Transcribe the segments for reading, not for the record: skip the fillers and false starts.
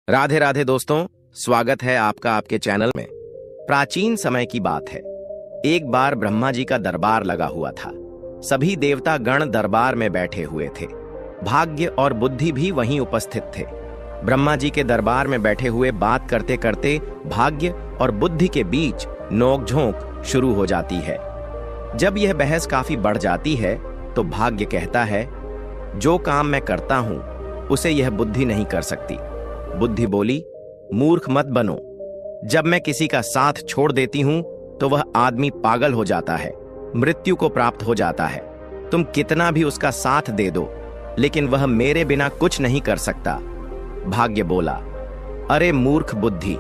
राधे राधे दोस्तों, स्वागत है आपका आपके चैनल में। प्राचीन समय की बात है। एक बार ब्रह्मा जी का दरबार लगा हुआ था। सभी देवता गण दरबार में बैठे हुए थे। भाग्य और बुद्धि भी वहीं उपस्थित थे। ब्रह्मा जी के दरबार में बैठे हुए बात करते करते भाग्य और बुद्धि के बीच नोकझोंक शुरू हो जाती है। जब यह बहस काफी बढ़ जाती है तो भाग्य कहता है, जो काम मैं करता हूं उसे यह बुद्धि नहीं कर सकती। बुद्धि बोली, मूर्ख मत बनो। जब मैं किसी का साथ छोड़ देती हूं तो वह आदमी पागल हो जाता है, मृत्यु को प्राप्त हो जाता है। तुम कितना भी उसका साथ दे दो लेकिन वह मेरे बिना कुछ नहीं कर सकता। भाग्य बोला, अरे मूर्ख बुद्धि,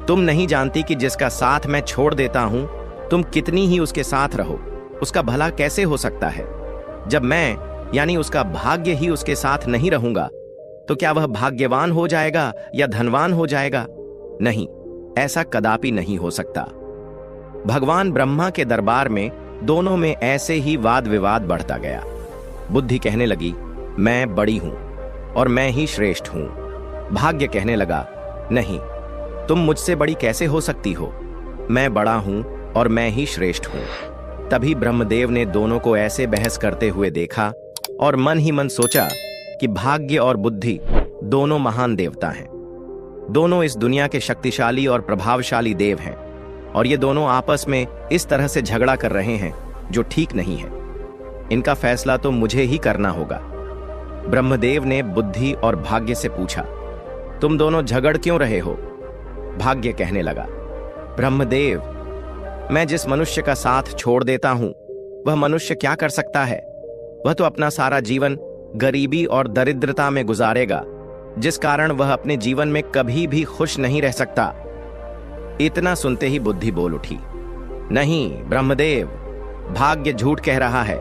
तुम नहीं जानती कि जिसका साथ मैं छोड़ देता हूं तुम कितनी ही उसके साथ रहो, उसका भला कैसे हो सकता है। जब मैं यानी उसका भाग्य ही उसके साथ नहीं रहूंगा तो क्या वह भाग्यवान हो जाएगा या धनवान हो जाएगा? नहीं, ऐसा कदापि नहीं हो सकता। भगवान ब्रह्मा के दरबार में दोनों में ऐसे ही वाद विवाद बढ़ता गया। बुद्धि कहने लगी, मैं बड़ी हूं और मैं ही श्रेष्ठ हूं। भाग्य कहने लगा, नहीं, तुम मुझसे बड़ी कैसे हो सकती हो, मैं बड़ा हूं और मैं ही श्रेष्ठ हूं। तभी ब्रह्मदेव ने दोनों को ऐसे बहस करते हुए देखा और मन ही मन सोचा कि भाग्य और बुद्धि दोनों महान देवता हैं। दोनों इस दुनिया के शक्तिशाली और प्रभावशाली देव हैं और ये दोनों आपस में इस तरह से झगड़ा कर रहे हैं जो ठीक नहीं है। इनका फैसला तो मुझे ही करना होगा। ब्रह्मदेव ने बुद्धि और भाग्य से पूछा, तुम दोनों झगड़ क्यों रहे हो? भाग्य कहने लगा, ब्रह्मदेव, मैं जिस मनुष्य का साथ छोड़ देता हूं वह मनुष्य क्या कर सकता है? वह तो अपना सारा जीवन गरीबी और दरिद्रता में गुजारेगा, जिस कारण वह अपने जीवन में कभी भी खुश नहीं रह सकता। इतना सुनते ही बुद्धि बोल उठी, नहीं ब्रह्मदेव, भाग्य झूठ कह रहा है।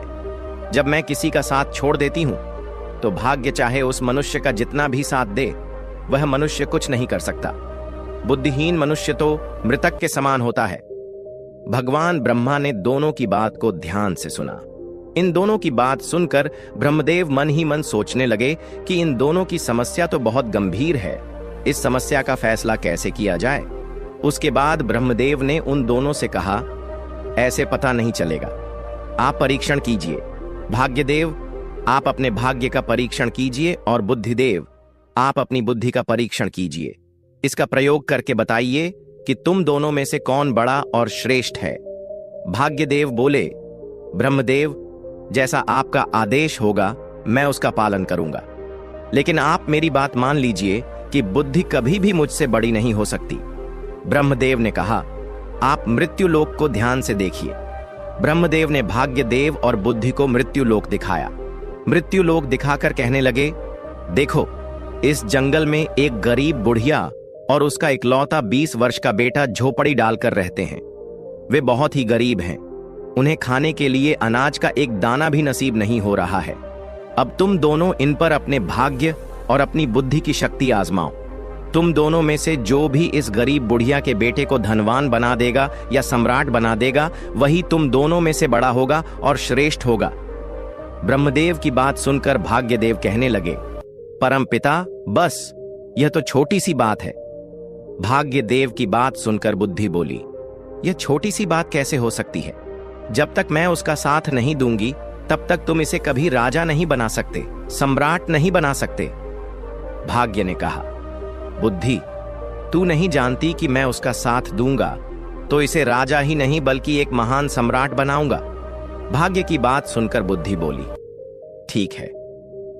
जब मैं किसी का साथ छोड़ देती हूं तो भाग्य चाहे उस मनुष्य का जितना भी साथ दे, वह मनुष्य कुछ नहीं कर सकता। बुद्धिहीन मनुष्य तो मृतक के समान होता है। भगवान ब्रह्मा ने दोनों की बात को ध्यान से सुना। इन दोनों की बात सुनकर ब्रह्मदेव मन ही मन सोचने लगे कि इन दोनों की समस्या तो बहुत गंभीर है। इस समस्या का फैसला कैसे किया जाए? उसके बाद ब्रह्मदेव ने उन दोनों से कहा, ऐसे पता नहीं चलेगा, आप परीक्षण कीजिए। भाग्यदेव, आप अपने भाग्य का परीक्षण कीजिए और बुद्धिदेव, आप अपनी बुद्धि का परीक्षण कीजिए। इसका प्रयोग करके बताइए कि तुम दोनों में से कौन बड़ा और श्रेष्ठ है। भाग्यदेव बोले, ब्रह्मदेव, जैसा आपका आदेश होगा मैं उसका पालन करूंगा, लेकिन आप मेरी बात मान लीजिए कि बुद्धि कभी भी मुझसे बड़ी नहीं हो सकती। ब्रह्मदेव ने कहा, आप मृत्यु लोक को ध्यान से देखिए। ब्रह्मदेव ने भाग्यदेव और बुद्धि को मृत्यु लोक दिखाया। मृत्यु लोक दिखाकर कहने लगे, देखो, इस जंगल में एक गरीब बुढ़िया और उसका इकलौता 20 वर्ष का बेटा झोपड़ी डालकर रहते हैं। वे बहुत ही गरीब हैं। उन्हें खाने के लिए अनाज का एक दाना भी नसीब नहीं हो रहा है। अब तुम दोनों इन पर अपने भाग्य और अपनी बुद्धि की शक्ति आजमाओ। तुम दोनों में से जो भी इस गरीब बुढ़िया के बेटे को धनवान बना देगा या सम्राट बना देगा, वही तुम दोनों में से बड़ा होगा और श्रेष्ठ होगा। ब्रह्मदेव की बात सुनकर भाग्यदेव कहने लगे, परमपिता, बस यह तो छोटी सी बात है। भाग्यदेव की बात सुनकर बुद्धि बोली, यह छोटी सी बात कैसे हो सकती है? जब तक मैं उसका साथ नहीं दूंगी तब तक तुम इसे कभी राजा नहीं बना सकते, सम्राट नहीं बना सकते। भाग्य ने कहा, बुद्धि, तू नहीं जानती कि मैं उसका साथ दूंगा तो इसे राजा ही नहीं बल्कि एक महान सम्राट बनाऊंगा। भाग्य की बात सुनकर बुद्धि बोली, ठीक है,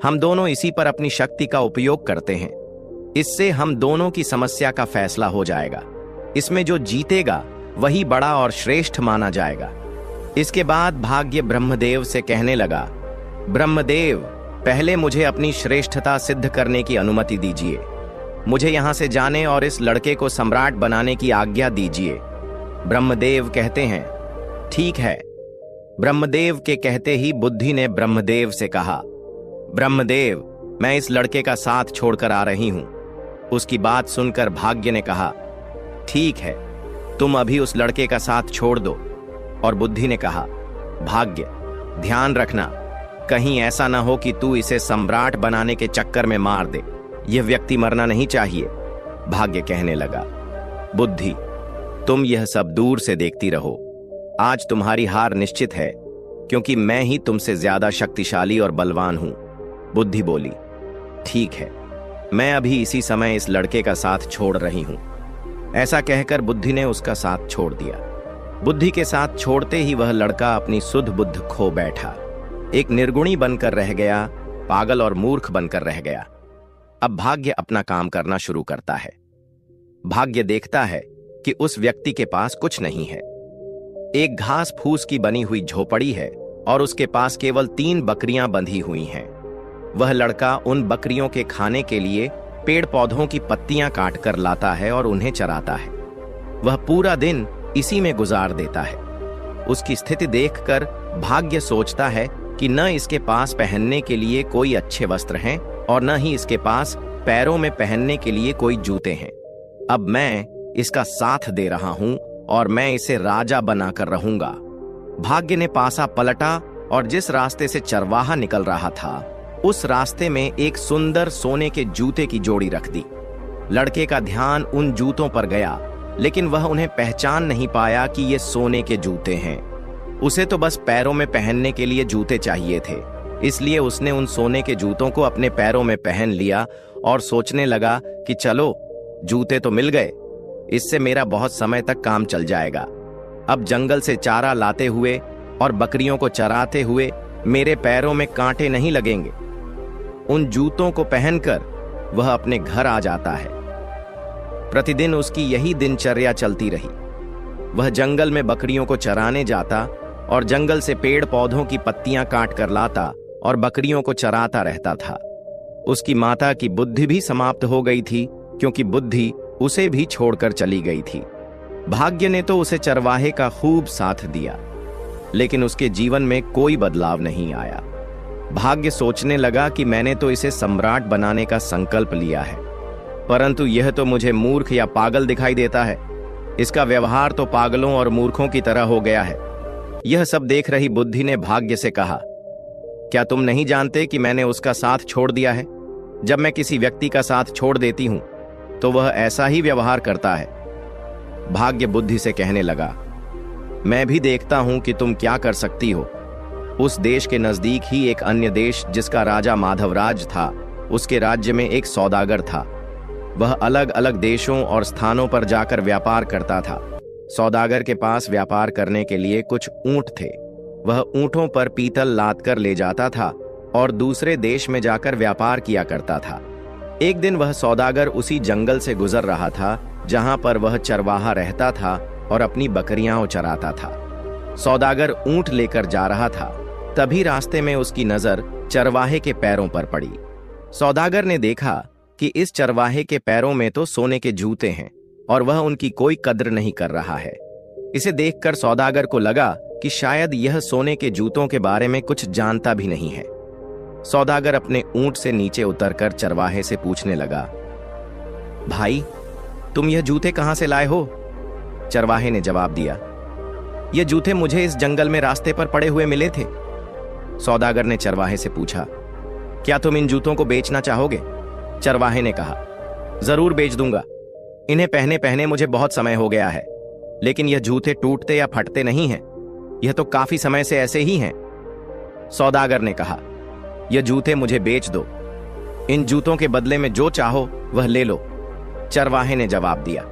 हम दोनों इसी पर अपनी शक्ति का उपयोग करते हैं। इससे हम दोनों की समस्या का फैसला हो जाएगा। इसमें जो जीतेगा वही बड़ा और श्रेष्ठ माना जाएगा। इसके बाद भाग्य ब्रह्मदेव से कहने लगा, ब्रह्मदेव, पहले मुझे अपनी श्रेष्ठता सिद्ध करने की अनुमति दीजिए। मुझे यहां से जाने और इस लड़के को सम्राट बनाने की आज्ञा दीजिए। ब्रह्मदेव कहते हैं, ठीक है। ब्रह्मदेव के कहते ही बुद्धि ने ब्रह्मदेव से कहा, ब्रह्मदेव, मैं इस लड़के का साथ छोड़कर आ रही हूं। उसकी बात सुनकर भाग्य ने कहा, ठीक है, तुम अभी उस लड़के का साथ छोड़ दो। और बुद्धि ने कहा, भाग्य, ध्यान रखना, कहीं ऐसा ना हो कि तू इसे सम्राट बनाने के चक्कर में मार दे। यह व्यक्ति मरना नहीं चाहिए। भाग्य कहने लगा, बुद्धि, तुम यह सब दूर से देखती रहो। आज तुम्हारी हार निश्चित है, क्योंकि मैं ही तुमसे ज्यादा शक्तिशाली और बलवान हूं। बुद्धि बोली, ठीक है, मैं अभी इसी समय इस लड़के का साथ छोड़ रही हूं। ऐसा कहकर बुद्धि ने उसका साथ छोड़ दिया। बुद्धि के साथ छोड़ते ही वह लड़का अपनी सुध बुद्ध खो बैठा, एक निर्गुणी बनकर रह गया, पागल और मूर्ख बनकर रह गया। अब भाग्य अपना काम करना शुरू करता है। भाग्य देखता है कि उस व्यक्ति के पास कुछ नहीं है। एक घास फूस की बनी हुई झोपड़ी है और उसके पास केवल 3 बकरियां बंधी हुई हैं। वह लड़का उन बकरियों के खाने के लिए पेड़ पौधों की पत्तियां काट कर लाता है और उन्हें चराता है। वह पूरा दिन इसी में गुजार देता है। उसकी स्थिति देखकर भाग्य सोचता है कि न इसके पास पहनने के लिए कोई अच्छे वस्त्र हैं और न ही इसके पास पैरों में पहनने के लिए कोई जूते हैं। अब मैं इसका साथ दे रहा हूं और मैं इसे राजा बनाकर रहूंगा। भाग्य ने पासा पलटा और जिस रास्ते से चरवाहा निकल रहा था, उस रास्ते में एक सुंदर सोने के जूते की जोड़ी रख दी। लड़के का ध्यान उन जूतों पर गया, लेकिन वह उन्हें पहचान नहीं पाया कि ये सोने के जूते हैं। उसे तो बस पैरों में पहनने के लिए जूते चाहिए थे, इसलिए उसने उन सोने के जूतों को अपने पैरों में पहन लिया और सोचने लगा कि चलो, जूते तो मिल गए, इससे मेरा बहुत समय तक काम चल जाएगा। अब जंगल से चारा लाते हुए और बकरियों को चराते हुए मेरे पैरों में कांटे नहीं लगेंगे। उन जूतों को पहनकर वह अपने घर आ जाता है। प्रतिदिन उसकी यही दिनचर्या चलती रही। वह जंगल में बकरियों को चराने जाता और जंगल से पेड़ पौधों की पत्तियां काट कर लाता और बकरियों को चराता रहता था। उसकी माता की बुद्धि भी समाप्त हो गई थी, क्योंकि बुद्धि उसे भी छोड़कर चली गई थी। भाग्य ने तो उसे चरवाहे का खूब साथ दिया, लेकिन उसके जीवन में कोई बदलाव नहीं आया। भाग्य सोचने लगा कि मैंने तो इसे सम्राट बनाने का संकल्प लिया है, परंतु यह तो मुझे मूर्ख या पागल दिखाई देता है। इसका व्यवहार तो पागलों और मूर्खों की तरह हो गया है। यह सब देख रही बुद्धि ने भाग्य से कहा, क्या तुम नहीं जानते कि मैंने उसका साथ छोड़ दिया है? जब मैं किसी व्यक्ति का साथ छोड़ देती हूं तो वह ऐसा ही व्यवहार करता है। भाग्य बुद्धि से कहने लगा, मैं भी देखता हूं कि तुम क्या कर सकती हो। उस देश के नजदीक ही एक अन्य देश, जिसका राजा माधवराज था, उसके राज्य में एक सौदागर था। वह अलग अलग देशों और स्थानों पर जाकर व्यापार करता था। सौदागर के पास व्यापार करने के लिए कुछ ऊंट थे। वह ऊंटों पर पीतल लाद कर ले जाता था और दूसरे देश में जाकर व्यापार किया करता था। एक दिन वह सौदागर उसी जंगल से गुजर रहा था जहां पर वह चरवाहा रहता था और अपनी बकरियां चराता था। सौदागर ऊंट लेकर जा रहा था, तभी रास्ते में उसकी नजर चरवाहे के पैरों पर पड़ी। सौदागर ने देखा कि इस चरवाहे के पैरों में तो सोने के जूते हैं और वह उनकी कोई कद्र नहीं कर रहा है। इसे देखकर सौदागर को लगा कि शायद यह सोने के जूतों के बारे में कुछ जानता भी नहीं है। सौदागर अपने ऊंट से नीचे उतरकर चरवाहे से पूछने लगा, भाई, तुम यह जूते कहां से लाए हो? चरवाहे ने जवाब दिया, ये जूते मुझे इस जंगल में रास्ते पर पड़े हुए मिले थे। सौदागर ने चरवाहे से पूछा, क्या तुम इन जूतों को बेचना चाहोगे? चरवाहे ने कहा, जरूर बेच दूंगा। इन्हें पहने पहने मुझे बहुत समय हो गया है, लेकिन यह जूते टूटते या फटते नहीं हैं। यह तो काफी समय से ऐसे ही हैं। सौदागर ने कहा, यह जूते मुझे बेच दो। इन जूतों के बदले में जो चाहो वह ले लो। चरवाहे ने जवाब दिया,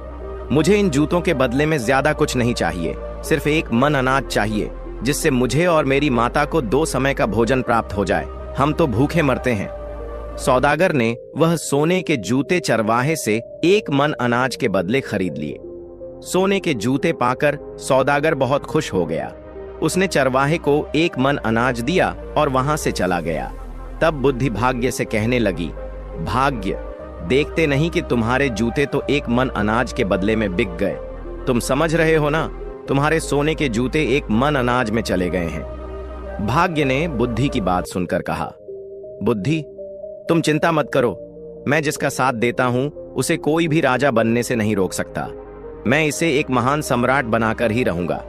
मुझे इन जूतों के बदले में ज्यादा कुछ नहीं चाहिए, सिर्फ एक मन अनाज चाहिए, जिससे मुझे और मेरी माता को 2 समय का भोजन प्राप्त हो जाए। हम तो भूखे मरते हैं। सौदागर ने वह सोने के जूते चरवाहे से 1 मन अनाज के बदले खरीद लिए। सोने के जूते पाकर सौदागर बहुत खुश हो गया। उसने चरवाहे को 1 मन अनाज दिया और वहां से चला गया। तब बुद्धि भाग्य से कहने लगी, भाग्य, देखते नहीं कि तुम्हारे जूते तो 1 मन अनाज के बदले में बिक गए। तुम समझ रहे हो ना, तुम्हारे सोने के जूते 1 मन अनाज में चले गए हैं। भाग्य ने बुद्धि की बात सुनकर कहा, बुद्धि, तुम चिंता मत करो। मैं जिसका साथ देता हूं उसे कोई भी राजा बनने से नहीं रोक सकता। मैं इसे एक महान सम्राट बनाकर ही रहूंगा।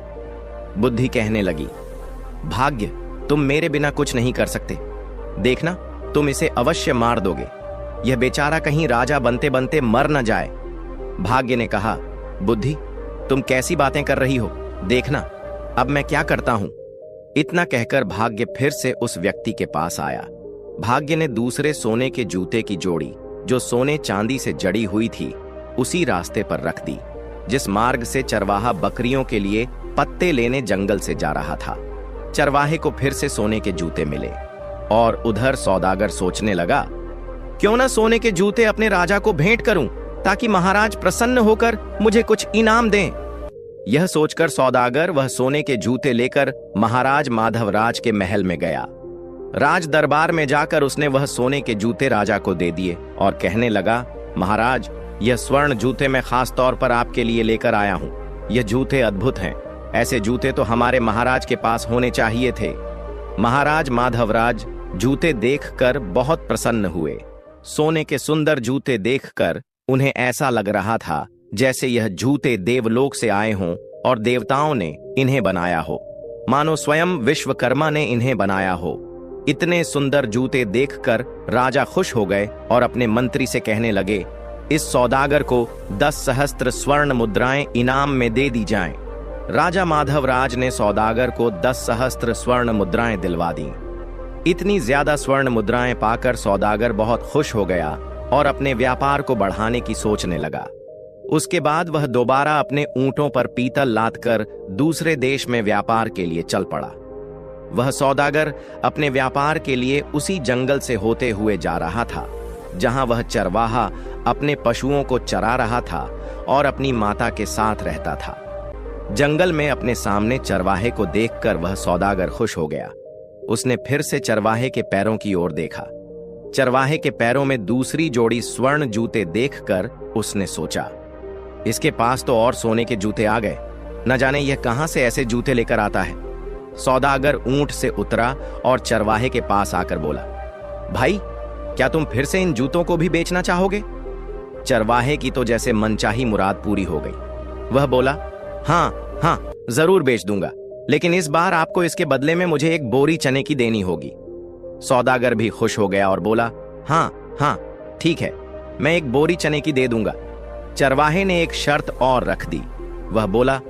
बुद्धि कहने लगी, भाग्य, तुम मेरे बिना कुछ नहीं कर सकते। देखना, तुम इसे अवश्य मार दोगे। यह बेचारा कहीं राजा बनते बनते मर न जाए। भाग्य ने कहा, बुद्धि, तुम कैसी बातें कर रही हो, देखना अब मैं क्या करता हूं। इतना कहकर भाग्य फिर से उस व्यक्ति के पास आया। भाग्य ने दूसरे सोने के जूते की जोड़ी, जो सोने चांदी से जड़ी हुई थी, उसी रास्ते पर रख दी जिस मार्ग से चरवाहा बकरियों के लिए पत्ते लेने जंगल से जा रहा था। चरवाहे को फिर से सोने के जूते मिले और उधर सौदागर सोचने लगा, क्यों ना सोने के जूते अपने राजा को भेंट करूं ताकि महाराज प्रसन्न होकर मुझे कुछ इनाम दें। यह सोचकर सौदागर वह सोने के जूते लेकर महाराज माधवराज के महल में गया। राज दरबार में जाकर उसने वह सोने के जूते राजा को दे दिए और कहने लगा, महाराज, यह स्वर्ण जूते मैं खास तौर पर आपके लिए लेकर आया हूं। यह जूते अद्भुत हैं। ऐसे जूते तो हमारे महाराज के पास होने चाहिए थे। महाराज माधवराज जूते देखकर बहुत प्रसन्न हुए। सोने के सुंदर जूते देखकर उन्हें ऐसा लग रहा था जैसे यह जूते देवलोक से आए हों और देवताओं ने इन्हें बनाया हो, मानो स्वयं विश्वकर्मा ने इन्हें बनाया हो। इतने सुंदर जूते देखकर राजा खुश हो गए और अपने मंत्री से कहने लगे, इस सौदागर को 10 सहस्त्र स्वर्ण मुद्राएं इनाम में दे दी जाएं। राजा माधवराज ने सौदागर को 10 सहस्त्र स्वर्ण मुद्राएं दिलवा दी। इतनी ज्यादा स्वर्ण मुद्राएं पाकर सौदागर बहुत खुश हो गया और अपने व्यापार को बढ़ाने की सोचने लगा। उसके बाद वह दोबारा अपने ऊंटों पर पीतल लादकर दूसरे देश में व्यापार के लिए चल पड़ा। वह सौदागर अपने व्यापार के लिए उसी जंगल से होते हुए जा रहा था जहां वह चरवाहा अपने पशुओं को चरा रहा था और अपनी माता के साथ रहता था। जंगल में अपने सामने चरवाहे को देखकर वह सौदागर खुश हो गया। उसने फिर से चरवाहे के पैरों की ओर देखा। चरवाहे के पैरों में दूसरी जोड़ी स्वर्ण जूते देखकर उसने सोचा, इसके पास तो और सोने के जूते आ गए, न जाने यह कहां से ऐसे जूते लेकर आता है। सौदागर ऊंट से उतरा और चरवाहे के पास आकर बोला, भाई, क्या तुम फिर से इन जूतों को भी बेचना चाहोगे? चरवाहे की तो जैसे मनचाही मुराद पूरी हो गई। वह बोला, हाँ हाँ, जरूर बेच दूंगा, लेकिन इस बार आपको इसके बदले में मुझे एक बोरी चने की देनी होगी। सौदागर भी खुश हो गया और बोला, हाँ हाँ, ठीक है, मैं एक बोरी चने की दे दूंगा। चरवाहे ने एक शर्त और रख दी। वह बोला,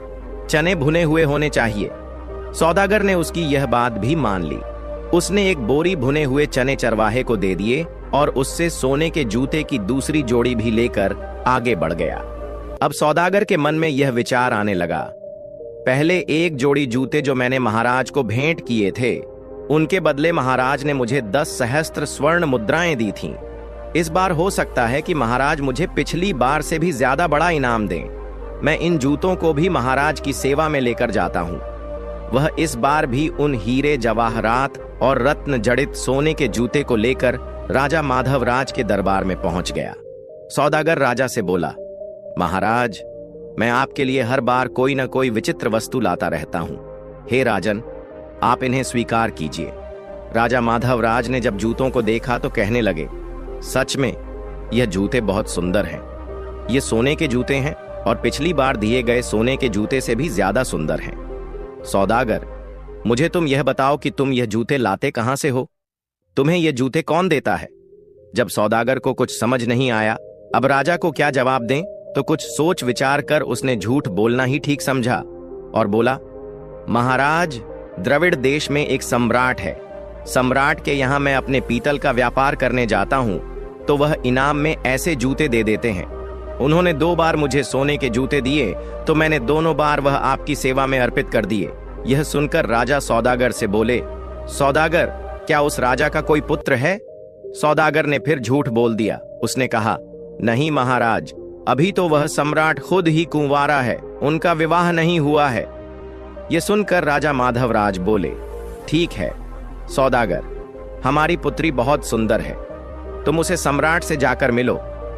चने भुने हुए होने चाहिए। सौदागर ने उसकी यह बात भी मान ली। उसने एक बोरी भुने हुए चने चरवाहे को दे दिए और उससे सोने के जूते की दूसरी जोड़ी भी लेकर आगे बढ़ गया। अब सौदागर के मन में यह विचार आने लगा, पहले एक जोड़ी जूते जो मैंने महाराज को भेंट किए थे, उनके बदले महाराज ने मुझे 10 सहस्त्र स्वर्ण मुद्राएं दी थीं। इस बार हो सकता है कि महाराज मुझे पिछली बार से भी ज्यादा बड़ा इनाम दें। मैं इन जूतों को भी महाराज की सेवा में लेकर जाता हूं। वह इस बार भी उन हीरे जवाहरात और रत्न जड़ित सोने के जूते को लेकर राजा माधवराज के दरबार में पहुंच गया। सौदागर राजा से बोला, महाराज, मैं आपके लिए हर बार कोई न कोई विचित्र वस्तु लाता रहता हूं। हे राजन, आप इन्हें स्वीकार कीजिए। राजा माधवराज ने जब जूतों को देखा तो कहने लगे, सच में यह जूते बहुत सुंदर हैं। ये सोने के जूते हैं और पिछली बार दिए गए सोने के जूते से भी ज्यादा सुंदर हैं। सौदागर, मुझे तुम यह बताओ कि तुम यह जूते लाते कहां से हो? तुम्हें यह जूते कौन देता है? जब सौदागर को कुछ समझ नहीं आया अब राजा को क्या जवाब दें, तो कुछ सोच विचार कर उसने झूठ बोलना ही ठीक समझा और बोला, महाराज, द्रविड़ देश में एक सम्राट है। सम्राट के यहाँ मैं अपने पीतल का व्यापार करने जाता हूँ तो वह इनाम में ऐसे जूते दे देते हैं। उन्होंने 2 बार मुझे सोने के जूते दिए तो मैंने दोनों बार वह आपकी सेवा में अर्पित कर दिए। यह सुनकर राजा सौदागर से बोले, सौदागर, क्या उस राजा का कोई पुत्र है? सौदागर ने फिर झूठ बोल दिया। उसने कहा, नहीं महाराज, अभी तो वह सम्राट खुद ही कुंवारा है, उनका विवाह नहीं हुआ है। यह सुनकर राजा माधवराज बोले, ठीक है सौदागर, हमारी पुत्री बहुत सुंदर है। तुम उसे सम्राट से जाकर मिलो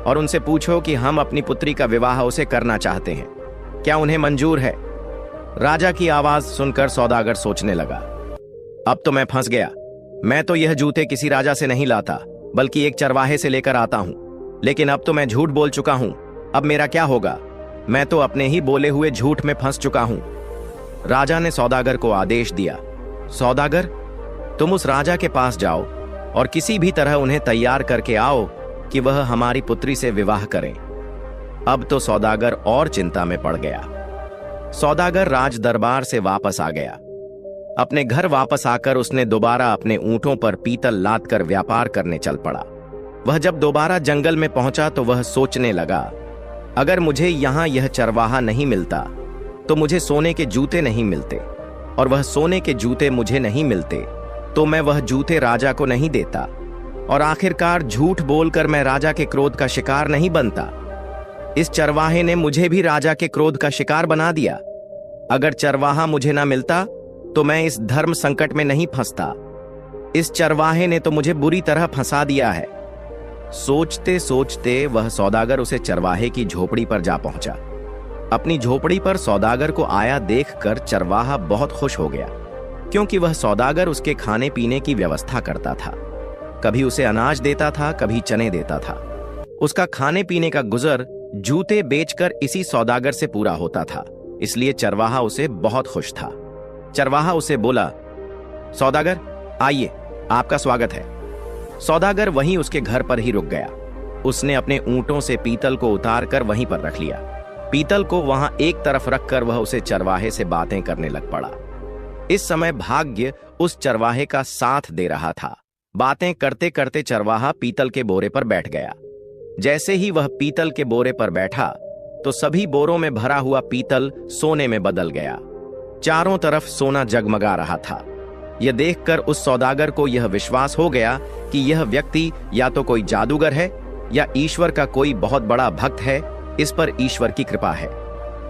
और उनसे पूछो कि हम अपनी पुत्री का विवाह उसे करना चाहते हैं, क्या उन्हें मंजूर है? राजा की आवाज सुनकर सौदागर सोचने लगा, अब तो मैं फंस गया। मैं तो यह जूते किसी राजा से नहीं लाता बल्कि एक चरवाहे से लेकर आता हूं, लेकिन अब तो मैं झूठ बोल चुका हूं। अब मेरा क्या होगा? मैं तो अपने ही बोले हुए झूठ में फंस चुका हूं। राजा ने सौदागर को आदेश दिया, सौदागर, तुम उस राजा के पास जाओ और किसी भी तरह उन्हें तैयार करके आओ कि वह हमारी पुत्री से विवाह करें। अब तो सौदागर और चिंता में पड़ गया। सौदागर राज दरबार से वापस आ गया। अपने घर वापस आकर उसने दोबारा अपने ऊंटों पर पीतल लाद कर व्यापार करने चल पड़ा। वह जब दोबारा जंगल में पहुंचा तो वह सोचने लगा, अगर मुझे यहां यह चरवाहा नहीं मिलता तो मुझे सोने के जूते नहीं मिलते, और वह सोने के जूते मुझे नहीं मिलते तो मैं वह जूते राजा को नहीं देता, और आखिरकार झूठ बोलकर मैं राजा के क्रोध का शिकार नहीं बनता। इस चरवाहे ने मुझे भी राजा के क्रोध का शिकार बना दिया। अगर चरवाहा मुझे ना मिलता तो मैं इस धर्म संकट में नहीं फंसता। इस चरवाहे ने तो मुझे बुरी तरह फंसा दिया है। सोचते सोचते वह सौदागर उसे चरवाहे की झोपड़ी पर जा पहुंचा। अपनी झोपड़ी पर सौदागर को आया देखकर चरवाहा बहुत खुश हो गया, क्योंकि वह सौदागर उसके खाने पीने की व्यवस्था करता था। कभी उसे अनाज देता था, कभी चने देता था। उसका खाने पीने का गुजर जूते बेचकर इसी सौदागर से पूरा होता था, इसलिए चरवाहा उसे बहुत खुश था। चरवाहा उसे बोला, सौदागर आइए, आपका स्वागत है। सौदागर वहीं उसके घर पर ही रुक गया। उसने अपने ऊंटों से पीतल को उतारकर वहीं पर रख लिया। पीतल को वहां एक तरफ रखकर वह उसे चरवाहे से बातें करने लग पड़ा। इस समय भाग्य उस चरवाहे का साथ दे रहा था। बातें करते करते चरवाहा पीतल के बोरे पर बैठ गया। जैसे ही वह पीतल के बोरे पर बैठा तो सभी बोरों में भरा हुआ पीतल सोने में बदल गया। चारों तरफ सोना जगमगा रहा था। यह देखकर उस सौदागर को यह विश्वास हो गया कि यह व्यक्ति या तो कोई जादूगर है या ईश्वर का कोई बहुत बड़ा भक्त है। इस पर ईश्वर की कृपा है।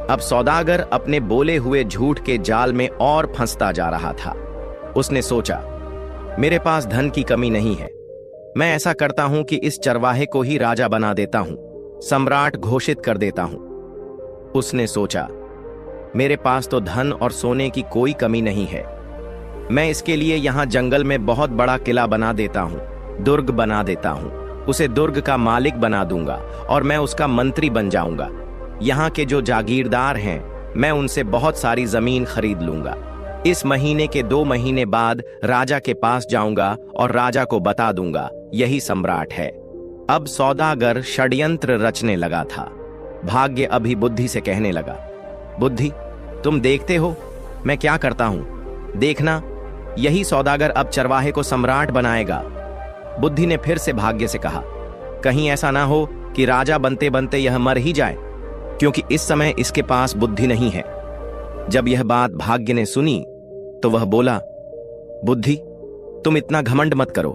अब सौदागर अपने बोले हुए झूठ के जाल में और फंसता जा रहा था। उसने सोचा, मेरे पास धन की कमी नहीं है। मैं ऐसा करता हूं कि इस चरवाहे को ही राजा बना देता हूं, सम्राट घोषित कर देता हूं। उसने सोचा, मेरे पास तो धन और सोने की कोई कमी नहीं है। मैं इसके लिए यहां जंगल में बहुत बड़ा किला बना देता हूं, दुर्ग बना देता हूं। उसे दुर्ग का मालिक बना दूंगा और मैं उसका मंत्री बन जाऊंगा। यहाँ के जो जागीरदार हैं, मैं उनसे बहुत सारी जमीन खरीद लूंगा। इस महीने के 2 महीने बाद राजा के पास जाऊंगा और राजा को बता दूंगा यही सम्राट है। अब सौदागर षड्यंत्र रचने लगा था। भाग्य अभी बुद्धि से कहने लगा, बुद्धि, तुम देखते हो मैं क्या करता हूं। देखना, यही सौदागर अब चरवाहे को सम्राट बनाएगा। बुद्धि ने फिर से भाग्य से कहा, कहीं ऐसा ना हो कि राजा बनते बनते यह मर ही जाए, क्योंकि इस समय इसके पास बुद्धि नहीं है। जब यह बात भाग्य ने सुनी तो वह बोला, बुद्धि, तुम इतना घमंड मत करो।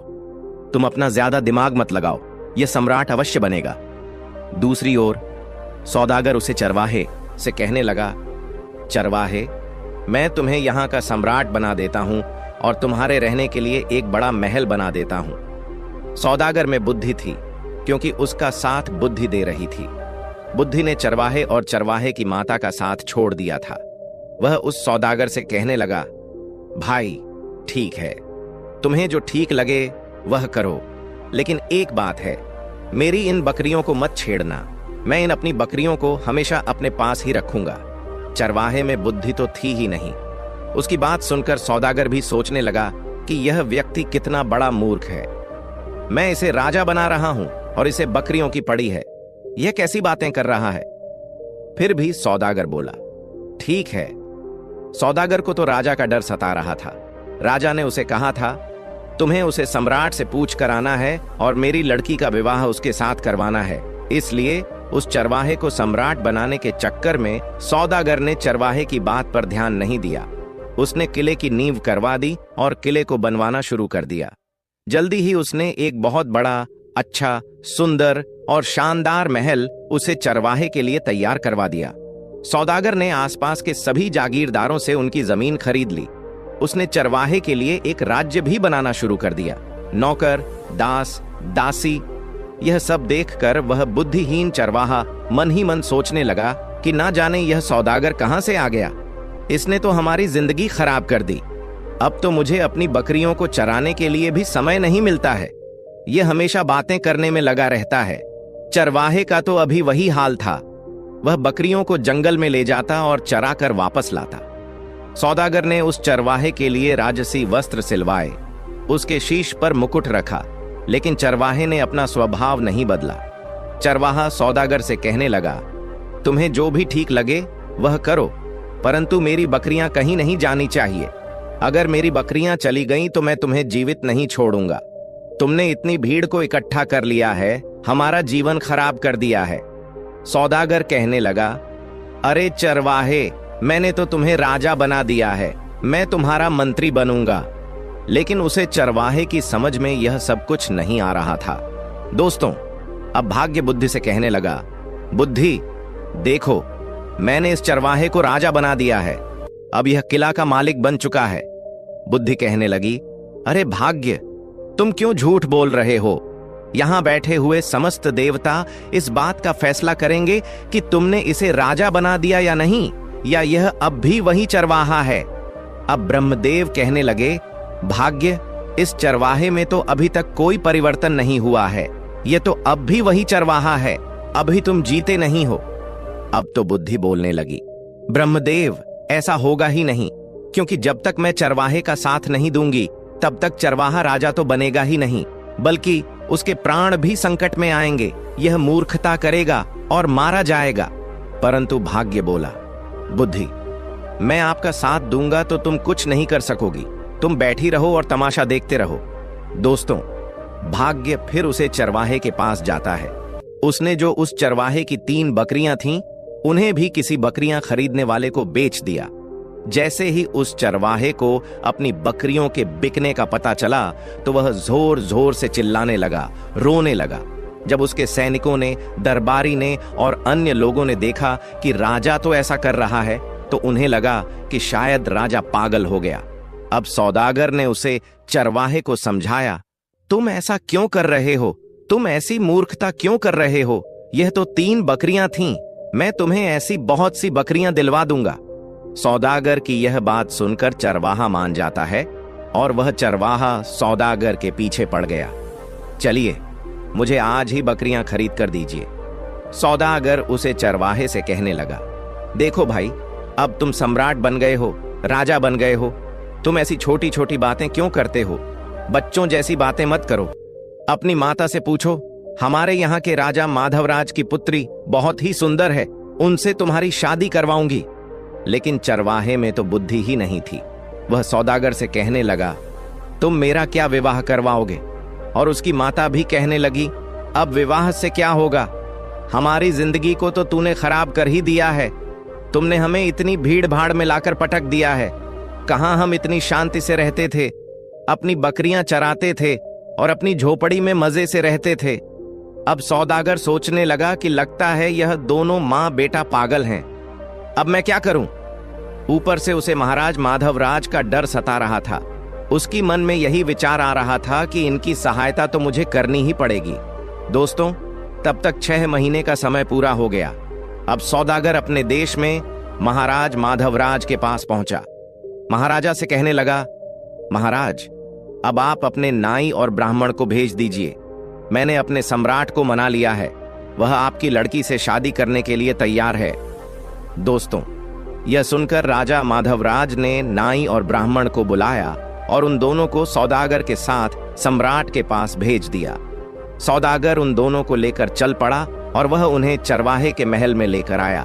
तुम अपना ज्यादा दिमाग मत लगाओ। यह सम्राट अवश्य बनेगा। दूसरी ओर सौदागर उसे चरवाहे से कहने लगा, चरवाहे, मैं तुम्हें यहां का सम्राट बना देता हूं और तुम्हारे रहने के लिए एक बड़ा महल बना देता हूं। सौदागर में बुद्धि थी, क्योंकि उसका साथ बुद्धि दे रही थी। बुद्धि ने चरवाहे और चरवाहे की माता का साथ छोड़ दिया था। वह उस सौदागर से कहने लगा, भाई, ठीक है, तुम्हें जो ठीक लगे वह करो, लेकिन एक बात है, मेरी इन बकरियों को मत छेड़ना। मैं इन अपनी बकरियों को हमेशा अपने पास ही रखूंगा। चरवाहे में बुद्धि तो थी ही नहीं। उसकी बात सुनकर सौदागर भी सोचने लगा कि यह व्यक्ति कितना बड़ा मूर्ख है। मैं इसे राजा बना रहा हूं और इसे बकरियों की पड़ी है। यह कैसी बातें कर रहा है। फिर भी सौदागर बोला, ठीक है। सौदागर को तो राजा का डर सता रहा था। राजा ने उसे कहा था, तुम्हें उसे सम्राट से पूछ कर आना है और मेरी लड़की का विवाह उसके साथ करवाना है। इसलिए उस चरवाहे को सम्राट बनाने के चक्कर में सौदागर ने चरवाहे की बात पर ध्यान नहीं दिया। उसने किले की नींव करवा दी और किले को बनवाना शुरू कर दिया। जल्दी ही उसने एक बहुत बड़ा, अच्छा, सुंदर और शानदार महल उसे चरवाहे के लिए तैयार करवा दिया। सौदागर ने आसपास के सभी जागीरदारों से उनकी जमीन खरीद ली। उसने चरवाहे के लिए एक राज्य भी बनाना शुरू कर दिया। नौकर, दास, दासी, यह सब देखकर वह बुद्धिहीन चरवाहा मन ही मन सोचने लगा कि ना जाने यह सौदागर कहां से आ गया। इसने तो हमारी जिंदगी खराब कर दी। अब तो मुझे अपनी बकरियों को चराने के लिए भी समय नहीं मिलता है। यह हमेशा बातें करने में लगा रहता है। चरवाहे का तो अभी वही हाल था। वह बकरियों को जंगल में ले जाता और चरा कर वापस लाता। सौदागर ने उस चरवाहे के लिए राजसी वस्त्र सिलवाए, उसके शीश पर मुकुट रखा, लेकिन चरवाहे ने अपना स्वभाव नहीं बदला। चरवाहा सौदागर से कहने लगा, तुम्हें जो भी ठीक लगे वह करो, परंतु मेरी बकरियां कहीं नहीं जानी चाहिए। अगर मेरी बकरियां चली गईं तो मैं तुम्हें जीवित नहीं छोड़ूंगा। तुमने इतनी भीड़ को इकट्ठा कर लिया है, हमारा जीवन खराब कर दिया है। सौदागर कहने लगा, अरे चरवाहे, मैंने तो तुम्हें राजा बना दिया है, मैं तुम्हारा मंत्री बनूंगा। लेकिन उसे चरवाहे की समझ में यह सब कुछ नहीं आ रहा था। दोस्तों, अब भाग्य बुद्धि से कहने लगा, बुद्धि देखो, मैंने इस चरवाहे को राजा बना दिया है, अब यह किला का मालिक बन चुका है। बुद्धि कहने लगी, अरे भाग्य, तुम क्यों झूठ बोल रहे हो? यहां बैठे हुए समस्त देवता इस बात का फैसला करेंगे कि तुमने इसे राजा बना दिया या नहीं, या यह अब भी वही चरवाहा है। अब ब्रह्मदेव कहने लगे, भाग्य, इस चरवाहे में तो अभी तक कोई परिवर्तन नहीं हुआ है, यह तो अब भी वही चरवाहा है, अभी तुम जीते नहीं हो। अब तो बुद्धि बोलने लगी, ब्रह्मदेव, ऐसा होगा ही नहीं, क्योंकि जब तक मैं चरवाहे का साथ नहीं दूंगी तब तक चरवाहा राजा तो बनेगा ही नहीं, बल्कि उसके प्राण भी संकट में आएंगे। यह मूर्खता करेगा और मारा जाएगा। परंतु भाग्य बोला, बुद्धि, मैं आपका साथ दूंगा तो तुम कुछ नहीं कर सकोगी, तुम बैठी रहो और तमाशा देखते रहो। दोस्तों, भाग्य फिर उसे चरवाहे के पास जाता है। उसने जो उस चरवाहे की 3 बकरियां थीं, उन्हें भी किसी बकरियां खरीदने वाले को बेच दिया। जैसे ही उस चरवाहे को अपनी बकरियों के बिकने का पता चला तो वह जोर जोर से चिल्लाने लगा, रोने लगा। जब उसके सैनिकों ने, दरबारी ने और अन्य लोगों ने देखा कि राजा तो ऐसा कर रहा है, तो उन्हें लगा कि शायद राजा पागल हो गया। अब सौदागर ने उसे चरवाहे को समझाया, तुम ऐसा क्यों कर रहे हो? तुम ऐसी मूर्खता क्यों कर रहे हो? यह तो 3 बकरियां थीं, मैं तुम्हें ऐसी बहुत सी बकरियां दिलवा दूंगा। सौदागर की यह बात सुनकर चरवाहा मान जाता है और वह चरवाहा सौदागर के पीछे पड़ गया। चलिए, मुझे आज ही बकरियां खरीद कर दीजिए। सौदागर उसे चरवाहे से कहने लगा, देखो भाई, अब तुम सम्राट बन गए हो, राजा बन गए हो, तुम ऐसी छोटी छोटी बातें क्यों करते हो? बच्चों जैसी बातें मत करो। अपनी माता से पूछो, हमारे यहाँ के राजा माधवराज की पुत्री बहुत ही सुंदर है, उनसे तुम्हारी शादी करवाऊंगी। लेकिन चरवाहे में तो बुद्धि ही नहीं थी। वह सौदागर से कहने लगा, तुम मेरा क्या विवाह करवाओगे? और उसकी माता भी कहने लगी, अब विवाह से क्या होगा? हमारी जिंदगी को तो तूने खराब कर ही दिया है। तुमने हमें इतनी भीड़ भाड़ में लाकर पटक दिया है। कहां हम इतनी शांति से रहते थे, अपनी बकरियां चराते थे और अपनी झोपड़ी में मजे से रहते थे। अब सौदागर सोचने लगा कि लगता है यह दोनों मां बेटा पागल हैं। अब मैं क्या करूं? ऊपर से उसे महाराज माधवराज का डर सता रहा था। उसकी मन में यही विचार आ रहा था कि इनकी सहायता तो मुझे करनी ही पड़ेगी। दोस्तों, तब तक 6 महीने का समय पूरा हो गया। अब सौदागर अपने देश में महाराज माधवराज के पास पहुंचा। महाराजा से कहने लगा, महाराज, अब आप अपने नाई और ब्राह्मण को भेज दीजिए। मैंने अपने सम्राट को मना लिया है, वह आपकी लड़की से शादी करने के लिए तैयार है। दोस्तों, यह सुनकर राजा माधवराज ने नाई और ब्राह्मण को बुलाया और उन दोनों को सौदागर के साथ सम्राट के पास भेज दिया। सौदागर उन दोनों को लेकर चल पड़ा और वह उन्हें चरवाहे के महल में लेकर आया।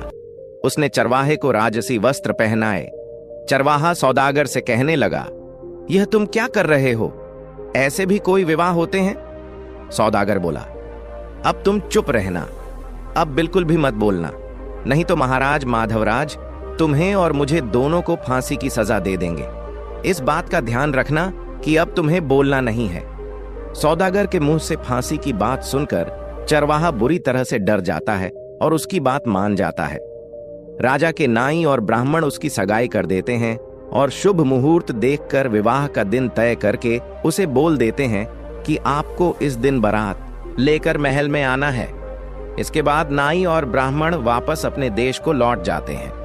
उसने चरवाहे को राजसी वस्त्र पहनाए। चरवाहा सौदागर से कहने लगा, यह तुम क्या कर रहे हो? ऐसे भी कोई विवाह होते हैं? सौदागर बोला, अब तुम चुप रहना, अब बिल्कुल भी मत बोलना, नहीं तो महाराज माधवराज तुम्हें और मुझे दोनों को फांसी की सजा दे देंगे। इस बात का ध्यान रखना कि अब तुम्हें बोलना नहीं है। सौदागर के मुंह से फांसी की बात सुनकर चरवाहा बुरी तरह से डर जाता है और उसकी बात मान जाता है। राजा के नाई और ब्राह्मण उसकी सगाई कर देते हैं और शुभ मुहूर्त देखकर विवाह का दिन तय करके उसे बोल देते हैं कि आपको इस दिन बारात लेकर महल में आना है। इसके बाद नाई और ब्राह्मण वापस अपने देश को लौट जाते हैं।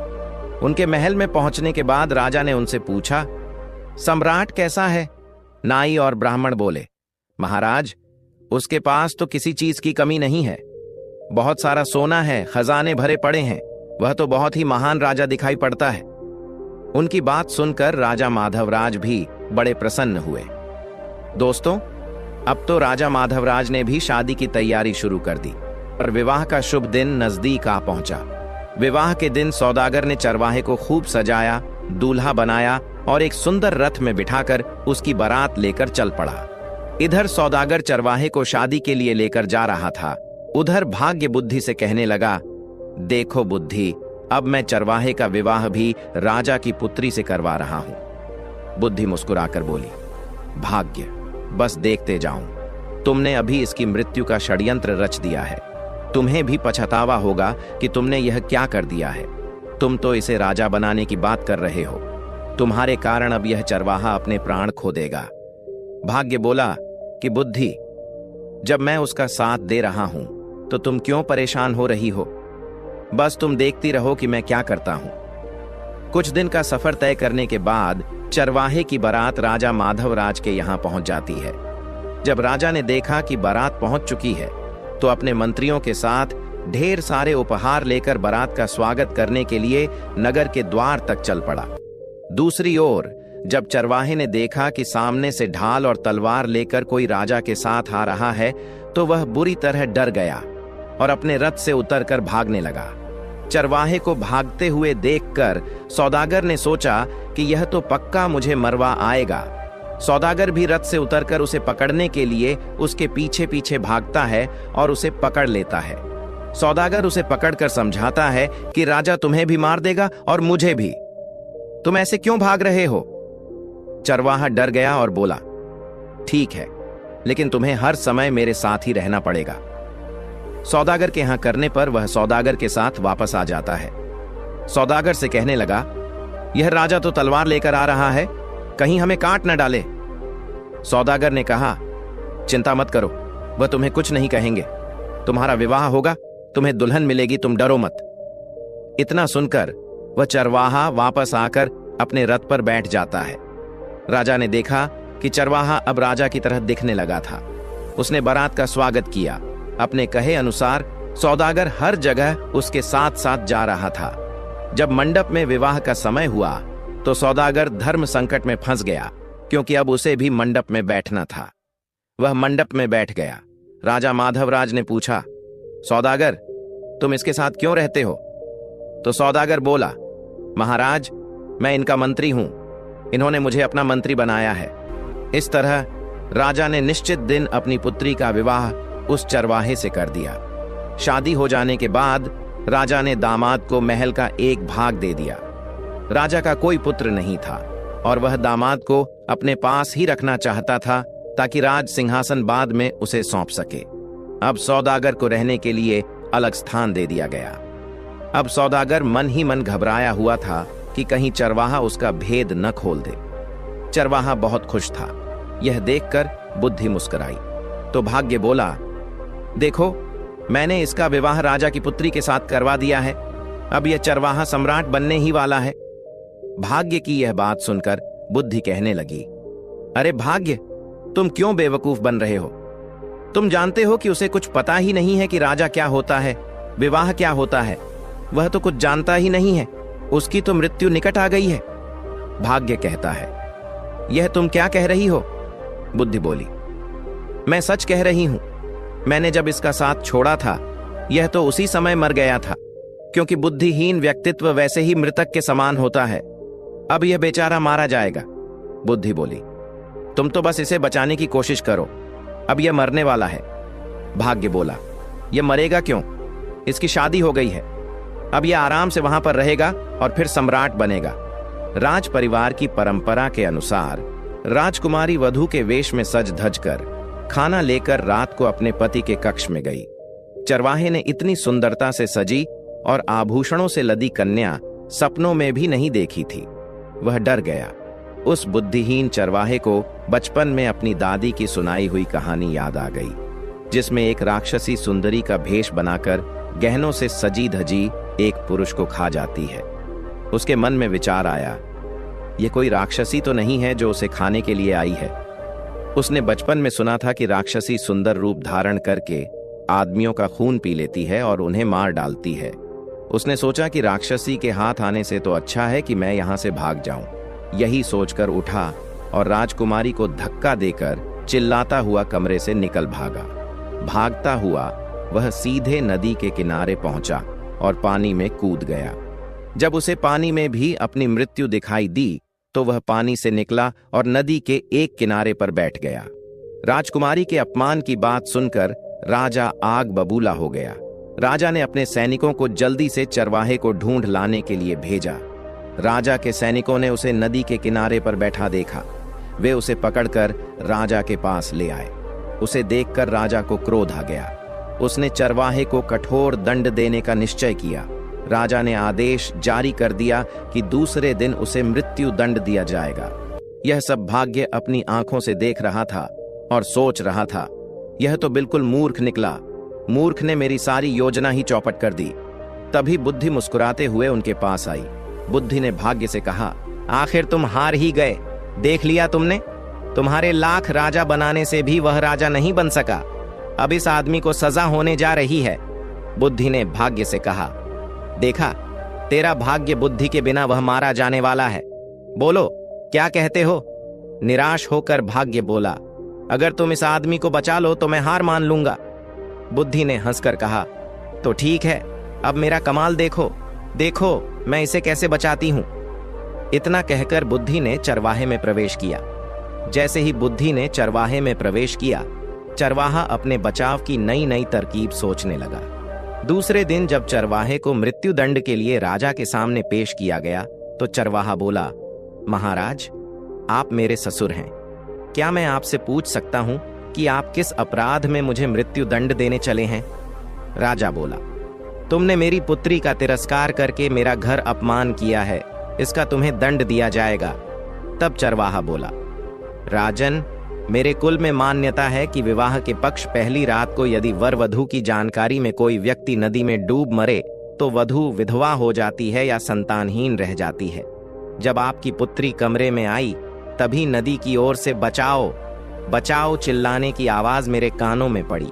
उनके महल में पहुंचने के बाद राजा ने उनसे पूछा, सम्राट कैसा है? नाई और ब्राह्मण बोले, महाराज, उसके पास तो किसी चीज की कमी नहीं है, बहुत सारा सोना है, खजाने भरे पड़े हैं, वह तो बहुत ही महान राजा दिखाई पड़ता है। उनकी बात सुनकर राजा माधवराज भी बड़े प्रसन्न हुए। दोस्तों, अब तो राजा माधवराज ने भी शादी की तैयारी शुरू कर दी। और विवाह का शुभ दिन नजदीक आ पहुंचा। विवाह के दिन सौदागर ने चरवाहे को खूब सजाया, दूल्हा बनाया और एक सुंदर रथ में बिठाकर उसकी बारात लेकर चल पड़ा। इधर सौदागर चरवाहे को शादी के लिए लेकर जा रहा था, उधर भाग्य बुद्धि से कहने लगा, देखो बुद्धि, अब मैं चरवाहे का विवाह भी राजा की पुत्री से करवा रहा हूं। बुद्धि मुस्कुराकर बोली, भाग्य, बस देखते जाऊं। तुमने अभी इसकी मृत्यु का षड्यंत्र रच दिया है। तुम्हें भी पछतावा होगा कि तुमने यह क्या कर दिया है। तुम तो इसे राजा बनाने की बात कर रहे हो। तुम्हारे कारण अब यह चरवाहा अपने प्राण खो देगा। भाग्य बोला कि बुद्धि, जब मैं उसका साथ दे रहा हूं तो तुम क्यों परेशान हो रही हो? बस तुम देखती रहो कि मैं क्या करता हूं। कुछ दिन का सफर तय करने के बाद चरवाहे की बारात राजा माधवराज के यहां पहुंच जाती है। जब राजा ने देखा कि बारात पहुंच चुकी है तो अपने मंत्रियों के साथ ढेर सारे उपहार लेकर बारात का स्वागत करने के लिए नगर के द्वार तक चल पड़ा। दूसरी ओर जब चरवाहे ने देखा कि सामने से ढाल और तलवार लेकर कोई राजा के साथ आ रहा है तो वह बुरी तरह डर गया और अपने रथ से उतरकर भागने लगा। चरवाहे को भागते हुए देखकर सौदागर ने सोचा कि यह तो पक्का मुझे मरवा आएगा। सौदागर भी रथ से उतरकर उसे पकड़ने के लिए उसके पीछे पीछे भागता है और उसे पकड़ लेता है। सौदागर उसे पकड़कर समझाता है कि राजा तुम्हें भी मार देगा और मुझे भी। तुम ऐसे क्यों भाग रहे हो? चरवाहा डर गया और बोला, ठीक है, लेकिन तुम्हें हर समय मेरे साथ ही रहना पड़ेगा। सौदागर के यहां करने पर वह सौदागर के साथ वापस आ जाता है। सौदागर से कहने लगा, यह राजा तो तलवार लेकर आ रहा है, कहीं हमें काट न डाले। सौदागर ने कहा, चिंता मत करो, वह तुम्हें कुछ नहीं कहेंगे। तुम्हारा विवाह होगा, तुम्हें दुल्हन मिलेगी, तुम डरो मत। इतना सुनकर वह चरवाहा वापस आकर अपने रथ पर बैठ जाता है। राजा ने देखा कि चरवाहा अब राजा की तरह दिखने लगा था। उसने बारात का स्वागत किया। अपने कहे अनुसार सौदागर हर जगह उसके साथ साथ जा रहा था। जब मंडप में विवाह का समय हुआ तो सौदागर धर्म संकट में फंस गया, क्योंकि अब उसे भी मंडप में बैठना था। वह मंडप में बैठ गया। राजा माधवराज ने पूछा, सौदागर, तुम इसके साथ क्यों रहते हो? तो सौदागर बोला, महाराज, मैं इनका मंत्री हूं, इन्होंने मुझे अपना मंत्री बनाया है। इस तरह राजा ने निश्चित दिन अपनी पुत्री का विवाह उस चरवाहे से कर दिया। शादी हो जाने के बाद राजा ने दामाद को महल का एक भाग दे दिया। राजा का कोई पुत्र नहीं था और वह दामाद को अपने पास ही रखना चाहता था ताकि राज सिंहासन बाद में उसे सौंप सके। अब सौदागर को रहने के लिए अलग स्थान दे दिया गया। अब सौदागर मन ही मन घबराया हुआ था कि कहीं चरवाहा उसका भेद न खोल दे। चरवाहा बहुत खुश था। यह देखकर बुद्धि मुस्कुराई तो भाग्य बोला, देखो, मैंने इसका विवाह राजा की पुत्री के साथ करवा दिया है। अब यह चरवाहा सम्राट बनने ही वाला है। भाग्य की यह बात सुनकर बुद्धि कहने लगी, अरे भाग्य, तुम क्यों बेवकूफ बन रहे हो? तुम जानते हो कि उसे कुछ पता ही नहीं है कि राजा क्या होता है, विवाह क्या होता है। वह तो कुछ जानता ही नहीं है। उसकी तो मृत्यु निकट आ गई है। भाग्य कहता है, यह तुम क्या कह रही हो? बुद्धि बोली, मैं सच कह रही हूं। मैंने जब इसका साथ छोड़ा था, यह तो उसी समय मर गया था, क्योंकि बुद्धिहीन व्यक्तित्व वैसे ही मृतक के समान होता है। अब यह बेचारा मारा जाएगा। बुद्धि बोली, तुम तो बस इसे बचाने की कोशिश करो, अब यह मरने वाला है। भाग्य बोला, यह मरेगा क्यों? इसकी शादी हो गई है। अब यह आराम से वहां पर रहेगा और फिर सम्राट बनेगा। राज परिवार की परंपरा के अनुसार राजकुमारी वधू के वेश में सज धज कर खाना लेकर रात को अपने पति के कक्ष में गई। चरवाहे ने इतनी सुंदरता से सजी और आभूषणों से लदी कन्या सपनों में भी नहीं देखी थी। वह डर गया। उस बुद्धिहीन चरवाहे को बचपन में अपनी दादी की सुनाई हुई कहानी याद आ गई, जिसमें एक राक्षसी सुंदरी का भेष बनाकर गहनों से सजी धजी एक पुरुष को खा जाती है। उसके मन में विचार आया, यह कोई राक्षसी तो नहीं है जो उसे खाने के लिए आई है। उसने बचपन में सुना था कि राक्षसी सुंदर रूप धारण करके आदमियों का खून पी लेती है और उन्हें मार डालती है। उसने सोचा कि राक्षसी के हाथ आने से तो अच्छा है कि मैं यहां से भाग जाऊं। यही सोचकर उठा और राजकुमारी को धक्का देकर चिल्लाता हुआ कमरे से निकल भागा। भागता हुआ वह सीधे नदी के किनारे पहुंचा और पानी में कूद गया। जब उसे पानी में भी अपनी मृत्यु दिखाई दी तो वह पानी से निकला और नदी के एक किनारे पर बैठ गया। राजकुमारी के अपमान की बात सुनकर राजा आग बबूला हो गया। राजा ने अपने सैनिकों को जल्दी से चरवाहे को ढूंढ लाने के लिए भेजा। राजा के सैनिकों ने उसे नदी के किनारे पर बैठा देखा। वे उसे पकड़कर राजा के पास ले आए। उसे देखकर राजा को क्रोध आ गया। उसने चरवाहे को कठोर दंड देने का निश्चय किया। राजा ने आदेश जारी कर दिया कि दूसरे दिन उसे मृत्यु दंड दिया जाएगा। यह सब भाग्य अपनी आंखों से देख रहा था और सोच रहा था, यह तो बिल्कुल मूर्ख निकला। मूर्ख ने मेरी सारी योजना ही चौपट कर दी। तभी बुद्धि मुस्कुराते हुए उनके पास आई। बुद्धि ने भाग्य से कहा, आखिर तुम हार ही गए। देख लिया तुमने, तुम्हारे लाख राजा बनाने से भी वह राजा नहीं बन सका। अब इस आदमी को सजा होने जा रही है। बुद्धि ने भाग्य से कहा, देखा, तेरा भाग्य बुद्धि के बिना वह मारा जाने वाला है। बोलो, क्या कहते हो? निराश होकर भाग्य बोला, अगर तुम इस आदमी को बचा लो तो मैं हार मान लूंगा। बुद्धि ने हंसकर कहा, तो ठीक है, अब मेरा कमाल देखो, देखो मैं इसे कैसे बचाती हूं। इतना कहकर बुद्धि ने चरवाहे में प्रवेश किया। जैसे ही बुद्धि ने चरवाहे में प्रवेश किया, चरवाहा अपने बचाव की नई नई तरकीब सोचने लगा। दूसरे दिन जब चरवाहे को मृत्यु दंड के लिए राजा के सामने पेश किया गया तो चरवाहा बोला, महाराज, आप मेरे ससुर हैं। क्या मैं आपसे पूछ सकता हूं कि आप किस अपराध में मुझे मृत्यु दंड देने चले हैं? राजा बोला, तुमने मेरी पुत्री का तिरस्कार करके मेरा घर अपमान किया है, इसका तुम्हें दंड दिया जाएगा। तब चरवाहा बोला, राजन, मेरे कुल में मान्यता है कि विवाह के पक्ष पहली रात को यदि वर वधू की जानकारी में कोई व्यक्ति नदी में डूब मरे तो वधू विधवा हो जाती है या संतानहीन रह जाती है। जब आपकी पुत्री कमरे में आई तभी नदी की ओर से बचाओ बचाओ चिल्लाने की आवाज मेरे कानों में पड़ी।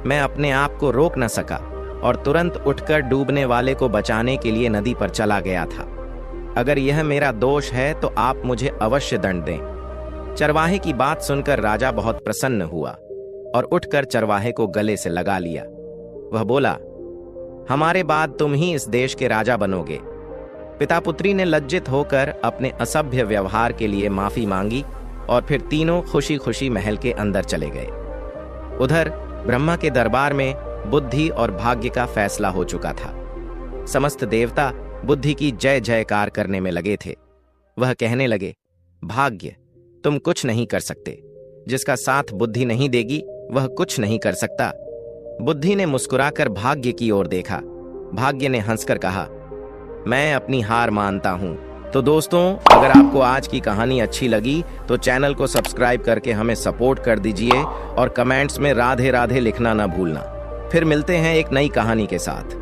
मैं अपने आप को रोक न सका और तुरंत उठकर डूबने वाले को बचाने के लिए नदी पर चला गया था। अगर यह मेरा दोष है तो आप मुझे अवश्य दंड दें। चरवाहे की बात सुनकर राजा बहुत प्रसन्न हुआ और उठकर चरवाहे को गले से लगा लिया। वह बोला, हमारे बाद तुम ही इस देश के राजा बनोगे। पिता पुत्री ने लज्जित होकर अपने असभ्य व्यवहार के लिए माफी मांगी और फिर तीनों खुशी खुशी महल के अंदर चले गए। उधर ब्रह्मा के दरबार में बुद्धि और भाग्य का फैसला हो चुका था। समस्त देवता बुद्धि की जय जयकार करने में लगे थे। वह कहने लगे, भाग्य, तुम कुछ नहीं कर सकते। जिसका साथ बुद्धि नहीं देगी वह कुछ नहीं कर सकता। बुद्धि ने मुस्कुराकर भाग्य की ओर देखा। भाग्य ने हंसकर कहा, मैं अपनी हार मानता हूं। तो दोस्तों, अगर आपको आज की कहानी अच्छी लगी तो चैनल को सब्सक्राइब करके हमें सपोर्ट कर दीजिए और कमेंट्स में राधे राधे लिखना ना भूलना। फिर मिलते हैं एक नई कहानी के साथ।